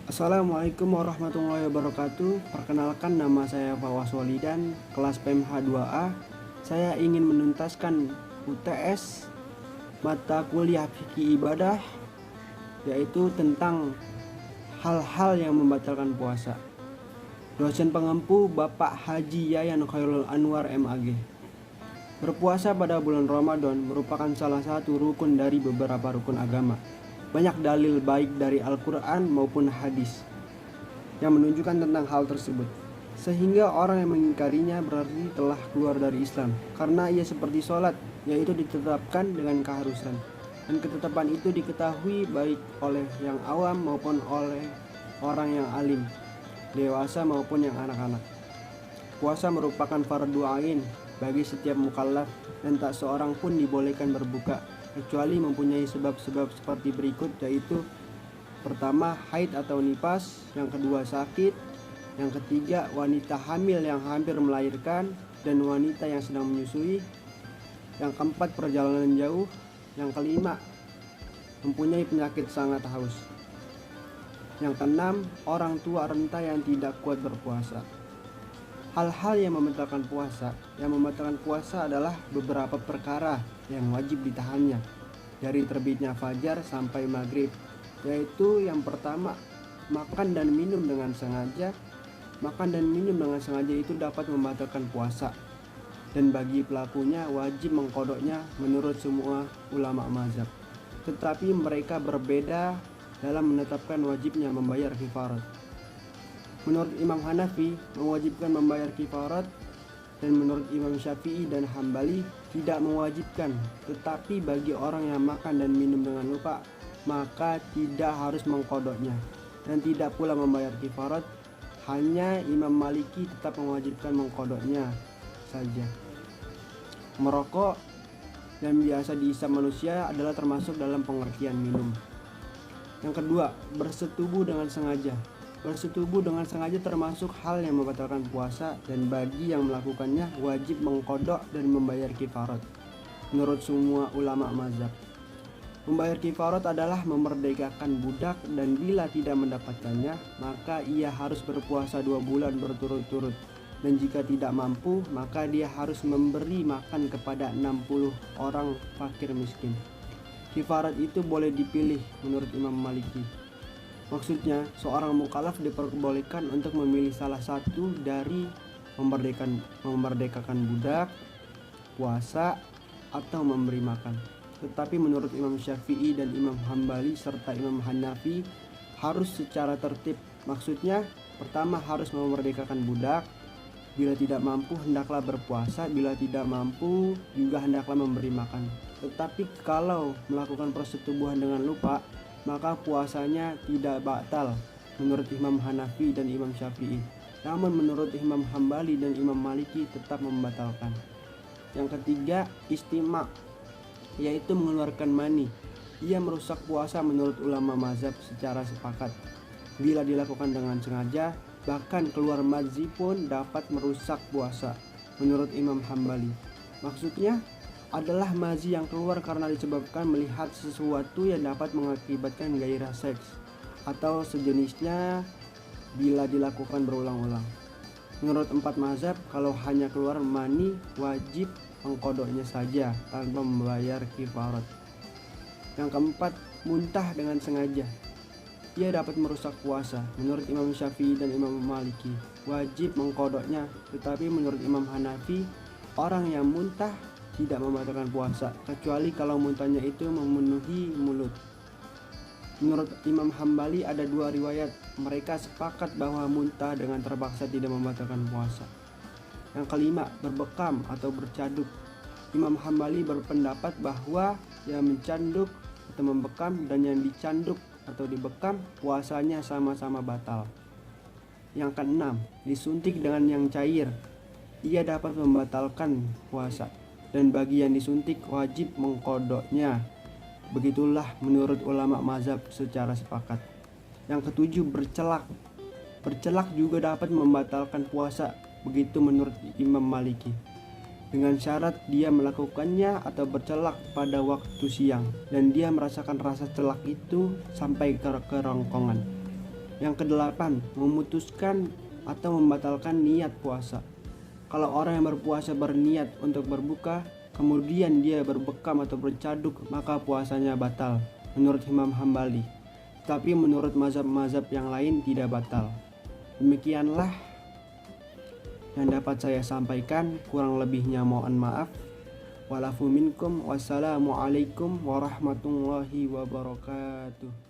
Assalamualaikum warahmatullahi wabarakatuh. Perkenalkan, nama saya Fawas Walidan, kelas PMH 2A. Saya ingin menuntaskan UTS mata kuliah fikih ibadah, yaitu tentang hal-hal yang membatalkan puasa. Dosen pengempu Bapak Haji Yayan Khairul Anwar MAG. Berpuasa pada bulan Ramadan merupakan salah satu rukun dari beberapa rukun agama. Banyak dalil baik dari Al-Quran maupun hadis yang menunjukkan tentang hal tersebut. Sehingga orang yang mengingkarinya berarti telah keluar dari Islam, karena ia seperti sholat, yaitu ditetapkan dengan keharusan. Dan ketetapan itu diketahui baik oleh yang awam maupun oleh orang yang alim, dewasa maupun yang anak-anak. Puasa merupakan fardu ain bagi setiap mukallaf, dan tak seorang pun dibolehkan berbuka kecuali mempunyai sebab-sebab seperti berikut, yaitu pertama, haid atau nifas, yang kedua, sakit, yang ketiga, wanita hamil yang hampir melahirkan dan wanita yang sedang menyusui, yang keempat, perjalanan jauh, yang kelima, mempunyai penyakit sangat haus, yang keenam, orang tua renta yang tidak kuat berpuasa. Hal-hal yang membatalkan puasa adalah beberapa perkara yang wajib ditahannya dari terbitnya fajar sampai maghrib, yaitu yang pertama, makan dan minum dengan sengaja. Makan dan minum dengan sengaja itu dapat membatalkan puasa, dan bagi pelakunya wajib mengkodoknya menurut semua ulama mazhab. Tetapi mereka berbeda dalam menetapkan wajibnya membayar kifarat. Menurut Imam Hanafi mewajibkan membayar kifarat, dan menurut Imam Syafi'i dan Hambali tidak mewajibkan. Tetapi bagi orang yang makan dan minum dengan lupa, maka tidak harus mengkodoknya dan tidak pula membayar kifarat. Hanya Imam Maliki tetap mewajibkan mengkodoknya saja. Merokok yang biasa dihisap manusia adalah termasuk dalam pengertian minum. Yang kedua, bersetubuh dengan sengaja. Bersetubuh dengan sengaja termasuk hal yang membatalkan puasa, dan bagi yang melakukannya wajib mengkodok dan membayar kifarat menurut semua ulama mazhab. Membayar kifarat adalah memerdekakan budak, dan bila tidak mendapatkannya maka ia harus berpuasa 2 bulan berturut-turut, dan jika tidak mampu maka dia harus memberi makan kepada 60 orang fakir miskin. Kifarat itu boleh dipilih menurut Imam Maliki. Maksudnya, seorang mukallaf diperbolehkan untuk memilih salah satu dari memerdekakan budak, puasa, atau memberi makan. Tetapi menurut Imam Syafi'i dan Imam Hambali serta Imam Hanafi harus secara tertib. Maksudnya, pertama harus memerdekakan budak, bila tidak mampu hendaklah berpuasa, bila tidak mampu juga hendaklah memberi makan. Tetapi kalau melakukan persetubuhan dengan lupa, maka puasanya tidak batal menurut Imam Hanafi dan Imam Syafi'i. Namun menurut Imam Hambali dan Imam Maliki tetap membatalkan. Yang ketiga, istima', yaitu mengeluarkan mani. Ia merusak puasa menurut ulama mazhab secara sepakat. Bila dilakukan dengan sengaja, bahkan keluar madzi pun dapat merusak puasa menurut Imam Hambali. Maksudnya adalah mazi yang keluar karena disebabkan melihat sesuatu yang dapat mengakibatkan gairah seks atau sejenisnya bila dilakukan berulang-ulang. Menurut 4 mazhab, kalau hanya keluar mani wajib mengkodoknya saja tanpa membayar kifarat. Yang keempat, muntah dengan sengaja. Ia dapat merusak puasa. Menurut Imam Syafi'i dan Imam Maliki wajib mengkodoknya, tetapi menurut Imam Hanafi orang yang muntah tidak membatalkan puasa kecuali kalau muntahnya itu memenuhi mulut. Menurut Imam Hambali ada 2 riwayat, mereka sepakat bahwa muntah dengan terpaksa tidak membatalkan puasa. Yang kelima, berbekam atau bercaduk. Imam Hambali berpendapat bahwa yang mencanduk atau membekam dan yang dicanduk atau dibekam puasanya sama-sama batal. Yang keenam, disuntik dengan yang cair. Ia dapat membatalkan puasa, dan bagi yang disuntik wajib mengkodoknya. Begitulah menurut ulama mazhab secara sepakat. Yang ketujuh, bercelak. Bercelak juga dapat membatalkan puasa, begitu menurut Imam Maliki, dengan syarat dia melakukannya atau bercelak pada waktu siang dan dia merasakan rasa celak itu sampai ke kerongkongan. Yang kedelapan, memutuskan atau membatalkan niat puasa. Kalau orang yang berpuasa berniat untuk berbuka, kemudian dia berbekam atau bercaduk, maka puasanya batal menurut Imam Hambali. Tapi menurut mazhab-mazhab yang lain tidak batal. Demikianlah yang dapat saya sampaikan, kurang lebihnya mohon maaf. Walafu minkum, wassalamualaikum warahmatullahi wabarakatuh.